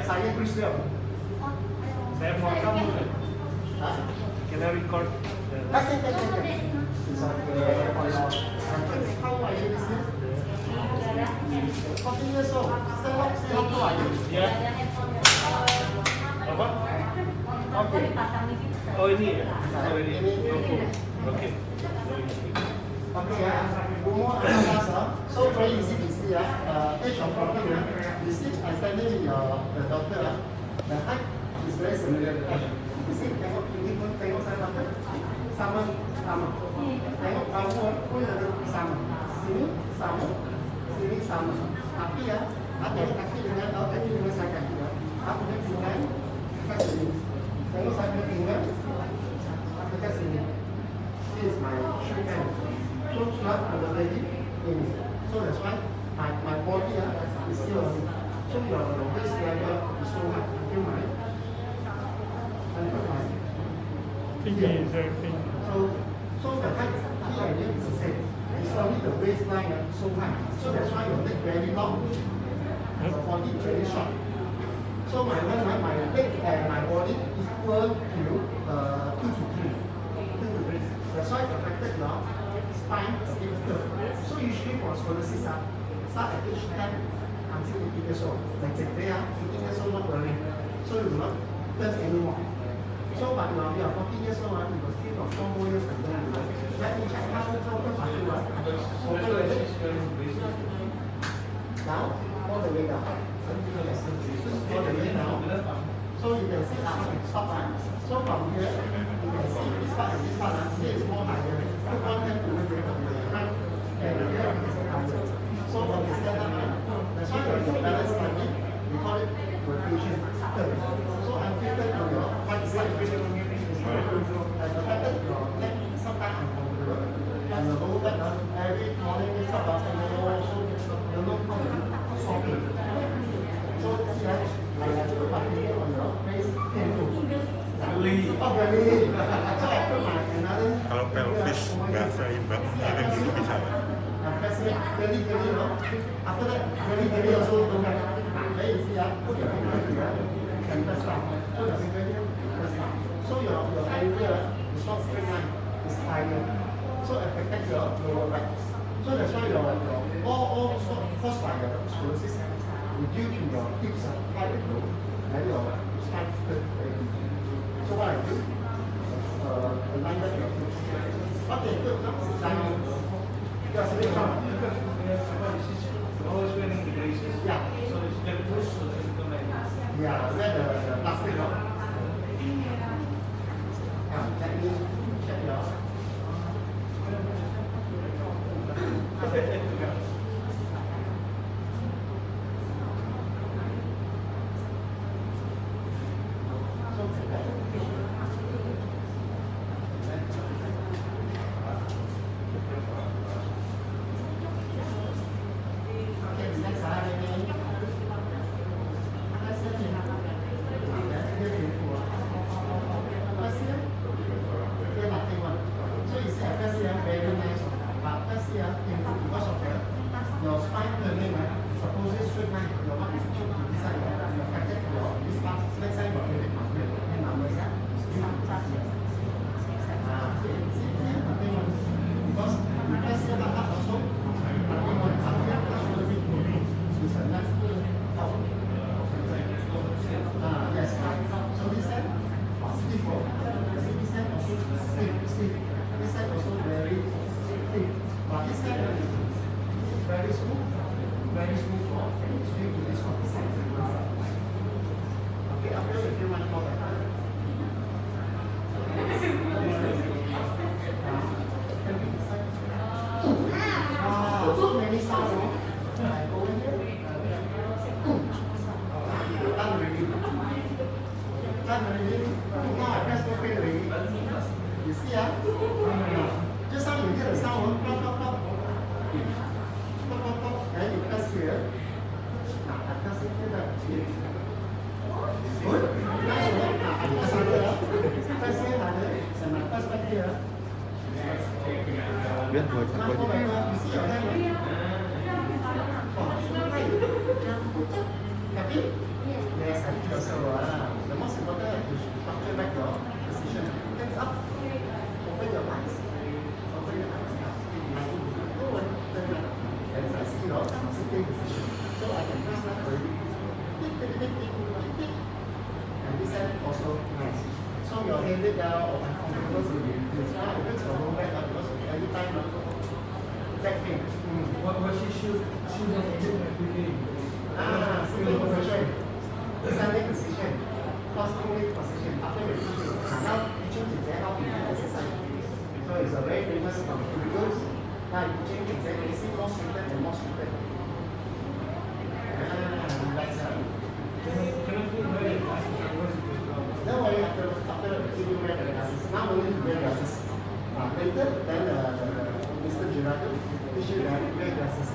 Saya Christian. Saya mau kamu. Can I record? Okay. It's okay. How are you? 14 years old. Still how are you? Ya. Apa? Okay. Oh ini ya. Oh ini. Oke. Okay, umur anak so very easy to see age of 14 you see I standing with the doctor the height is very similar you see tengok ini pun tengok saya mata sama tengok bawah pun ada sama sini sama tapi kaki dengan saya kaki aku dengan kat sini tengok saya tinggal aku kat sini this is my shoe hand. So not on the lady in. So that's why my body is still on. So your waist level is so high until my So the height here and there is the same. It's only the waistline so high. So that's why your leg very long. Your body very short. So my leg and my body equal to 2 to 3. That's why the affected now. Spine is curve. So usually for scoliosis, start at age 10 until 18 years old. Like today, 18 years old not worrying. So you will not turn anymore. So but now you are 14 years old, you will still got 4 more years to go. Let me check how the body was. Now, all the way down. All the way down. So you can see how it stop. So from here, you can see this part and this part. Here is more higher. Put one hand to the right and the other is higher. So when you stand up, that's why your balance standing, we call it rotation. So I'm tilted to your right side. And the fact that your neck sometimes uncomfortable. And the lower back, every morning you start up and you also you look swapping. So see, I have to put my finger on your face and belly. So I put my another. Kalau pelvis nggak seimbang, ini dulu bisa. Belly, no? After that, belly also don't have. Then you see, put your finger here and press down. So your finger here, press down. So your area is not straight line, it's higher. So it protects your lower back. So that's why your all caused by your scoliosis due to your hips high and low, and your spine very easy. So what I do, align that your hips. Okay, good. Now, just a bit down. Always wearing the braces. Yeah. So it's get push so that you come like this. Yeah, where the plastic on. Let me check it out. Your spine turning, suppose it's straight line, your one is choked to this side, your fracture to your this part, let's say your leg muscle, and numbers, because you press here back up also, nothing one up here, shoulder bit moving, this one, that's yes, so this side, stiff, this side also stiff, this side also very stiff, but this side, very smooth for due to this one. Okay, after a few months more better. So many sounds. I go in here. Done already. Now I press no pain already. You see, just now you hear the sound, pop, pop, pop. And you press here. Now I press it here. Good. Now I press here. Press here and I press back here. Biar buat Now aku go back. You see your hand? Oh, so tight. sitting position. So I can press that already. And this side also nice. So your headache or uncomfortable will be reduced. Now it makes your low back because every time back pain. What she should have a different beginning. Sitting position. Standing position. Cross-leg position. After the teaching. Now teaching is there how to do exercise. So it's a very famous from videos. Now teaching is there. You see more seated and more seated. Relax out. Can I feel very Don't worry, after you wear the glasses. Now we need to wear glasses. Later, then Mr. Gerardo, we should wear glasses.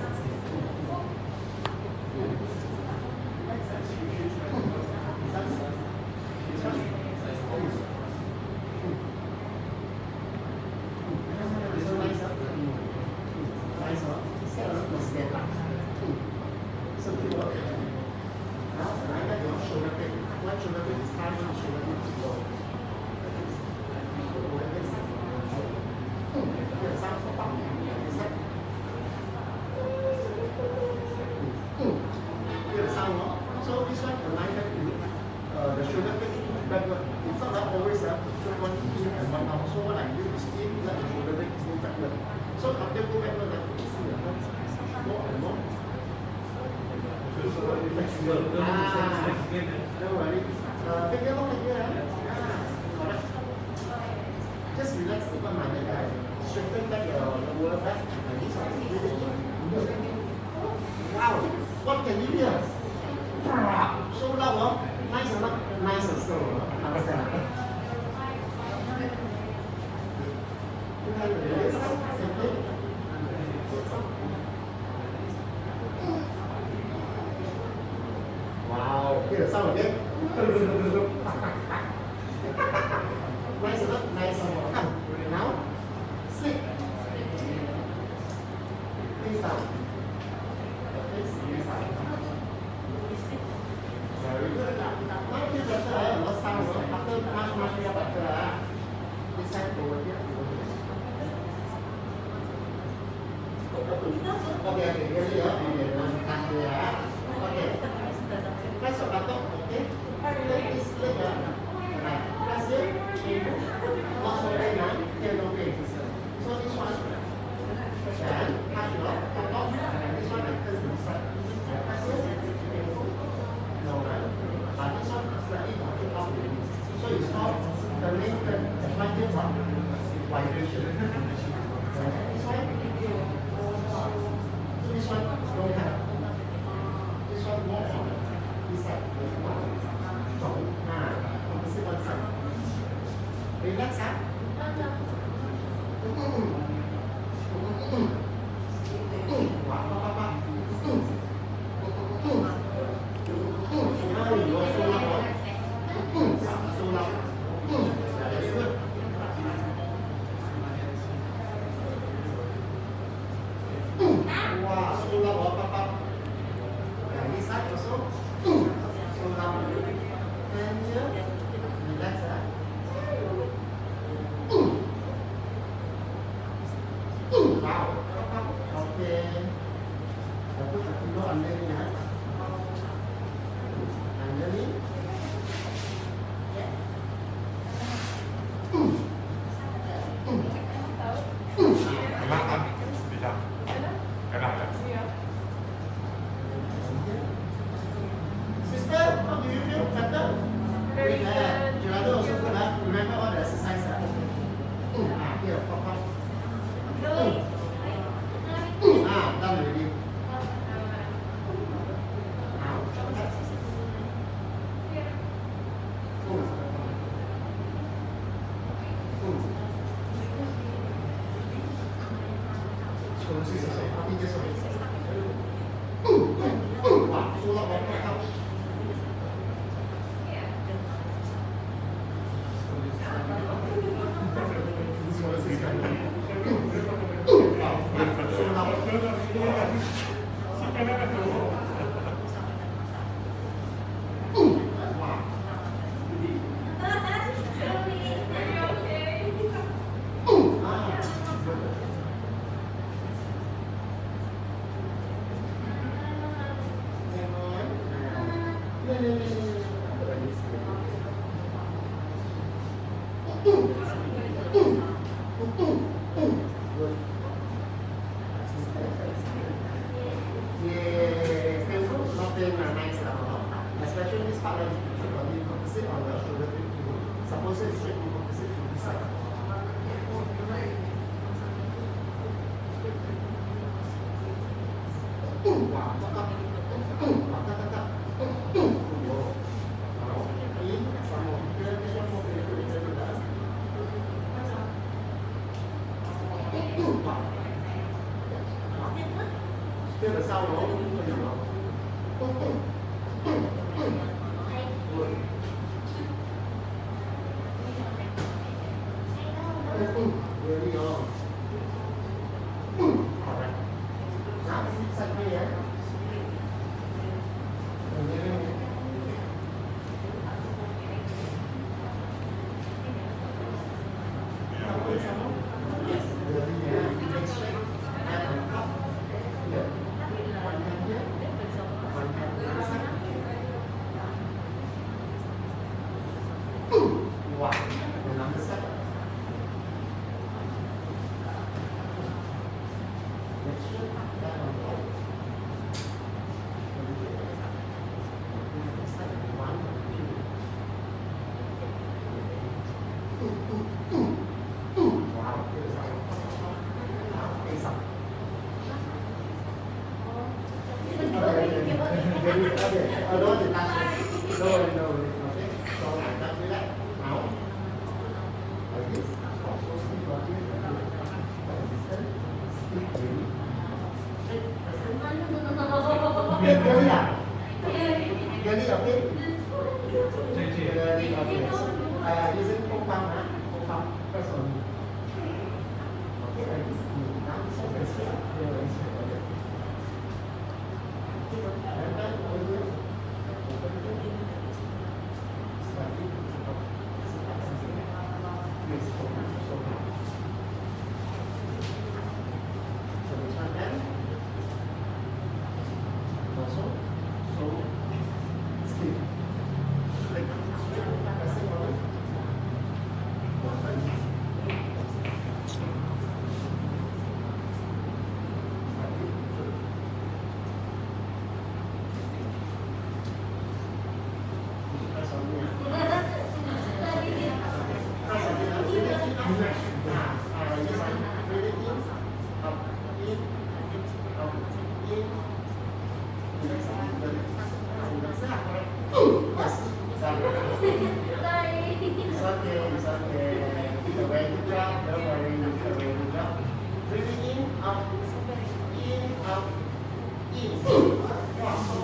So keep up. Now, I got your shoulder pain. One shoulder pain is high, one shoulder pain is low. So this one, the line back to the shoulder pain backward. It's not like always one in and one out. So what I do is still let the shoulder pain is move backward. So after go backward, like you see the hands more and more. Don't worry. Take it along here. Correct. Just relax the mind, guys. Straighten back your lower back. Wow, what can you hear? So loud, huh? Nice or not? Nice or slow? Understand? Wow, hear the sound again? Nice or not? Nice or not? Come. Now, sleep. Face down. Face down. Very good. Now feel better. Not sound. After much feel better. This side over here. Okay, really, okay. Press your button, okay? Take this leg, press it, not so pain, here no pain. So this one, and touch your top, and this one I turn to the side. Press it, no, but this one slightly touching off. So you stop the main turn, the flanking one, vibration. This one, so this one don't have. This one more on. This side, opposite one side. Relax, huh? Now you are so loud. So loud. Very good. Wow, so loud, Papa. And this side also. So loud. And here, relax, huh? Wow. Yeah, still good. Nothing nice at all. Especially this part of the body, focus it on the shoulder blade. Suppose it's straight, you focus it to this side. Wow, top up. Wow, top up. Whoa. In, some more. Here, this one more. Wow. Feel the sound, no? Really go. Alright. Now, side here. Yes. Really straight. And on top. Here. One hand here. One hand the other side. Wow. And on the side. Let's show that on top. One, two. Wow. Now, face up. Okay. I don't want to touch it. Don't worry, don't worry. Okay. So like that, relax. Now, like this. So sleep like this. Listen. Sleep really. Okay, really ah? Really, okay? Really, okay. So, using Pokemon, huh? Pokemon, press on me. Okay, like this. Now, this one is straight. Here, like this. Okay. And then over here. Open it. Slightly. Yes, open. So now. So this one then. Also. So. Sleep. Like pressing on it. Open. Slightly. Press on me. Press on me. Really in, up. This one. Really in, up, in, up, in. Relax, relax, correct. Yes. It's okay, it's okay. It's a very good job. Don't worry, it's a very good job. Really in, up, in. Wow, so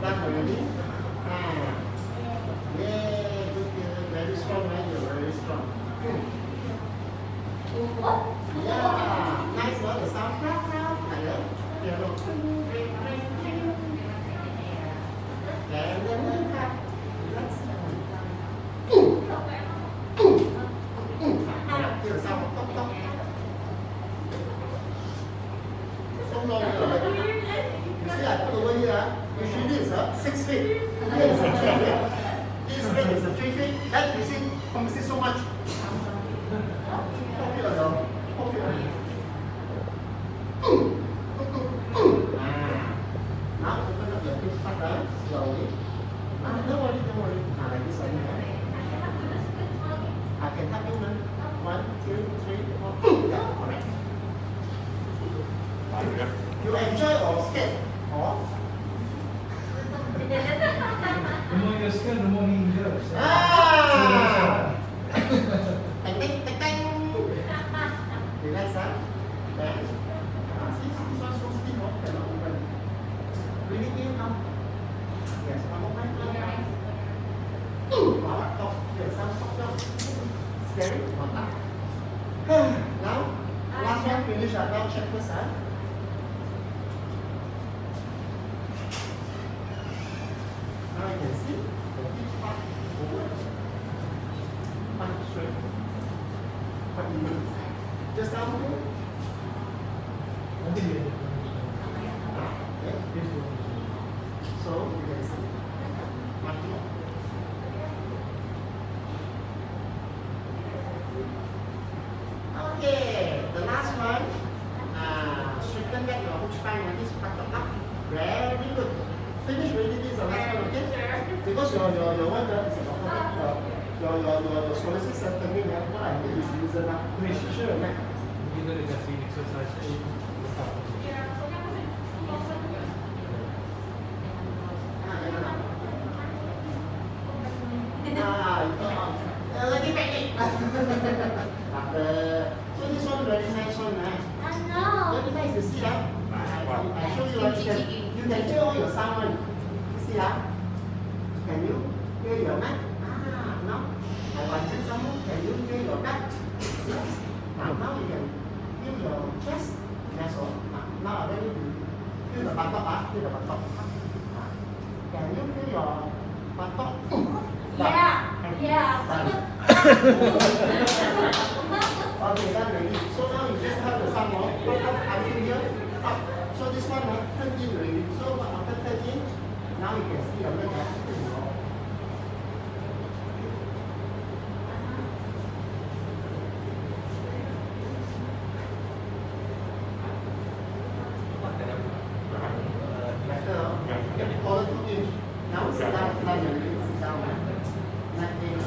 that already. Yeah, good. Very strong, right? You're very strong. Yeah, nice one. The sound like that. Yeah, look. And then cut. Relax. Feel the sound. Top, top. So long. You see, I put over here. Usually it's 6 feet. Here is 3 feet. This bed is 3 feet. That you see, compensates so much. Don't feel it though. Don't feel it. Now open up your hip button slowly. Don't worry, don't worry. Like this one here. I can help you now. 1, 2, 3, 4. Yeah, correct. You enjoy or scared? Or? The more you're scared, the more he enjoys. Teng, teng, teng. Relax, huh? Then, see, this one so still, no? Cannot open. Really in, come. Yes, one more time. Wow, top. Yes, some top down. Scary? Not that. Now, last one finish. Now check first, huh? Now you can see the hip part forward. Punch straight. What do you mean? Just down here. Okay. So you can see. finish already. This is the last one, okay? Because your one is your scholarship certificate. What I need is user now. Sure, right? Kita ada kasih exercise. Lagi pendek. So this one very nice one, right? Very nice to see, ah. I show you, you can hear all your sound one. See, ah. Can you hear your neck? No. I want to some more. Can you hear your neck? Yes. Now you can feel your chest. That's all. Now I want you to feel the buttock, ah. Feel the buttock. Can you feel your buttock? Yeah. Okay, done already. So now you just have the sound more. Until here, up. So this one, turn in already. So after turn in, now you can see your leg. Better. Follow 2 inch. Now sit down, sit down. Neck in.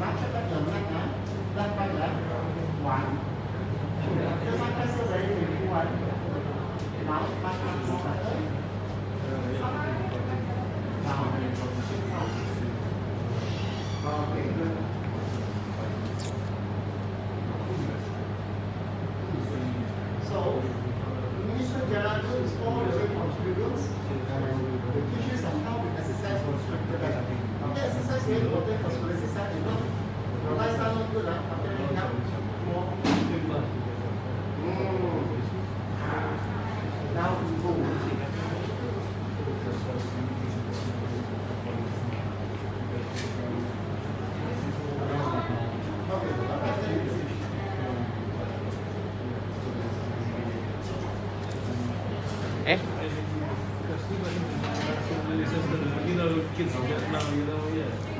Now check out your neck, left right, left. 1. Just like press very quickly, 1. Now, much more better. Now, okay, good. So, Minister Gerardo is all the way from students, and the teachers and how we exercise for structure. The exercise very important for school exercise, you know. Your lifestyle not good, after you have more. Now we go.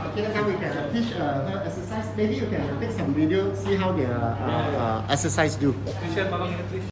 Okay, now we can teach her exercise. Maybe you can take some video, see how they exercise do. Share tolong ya, please.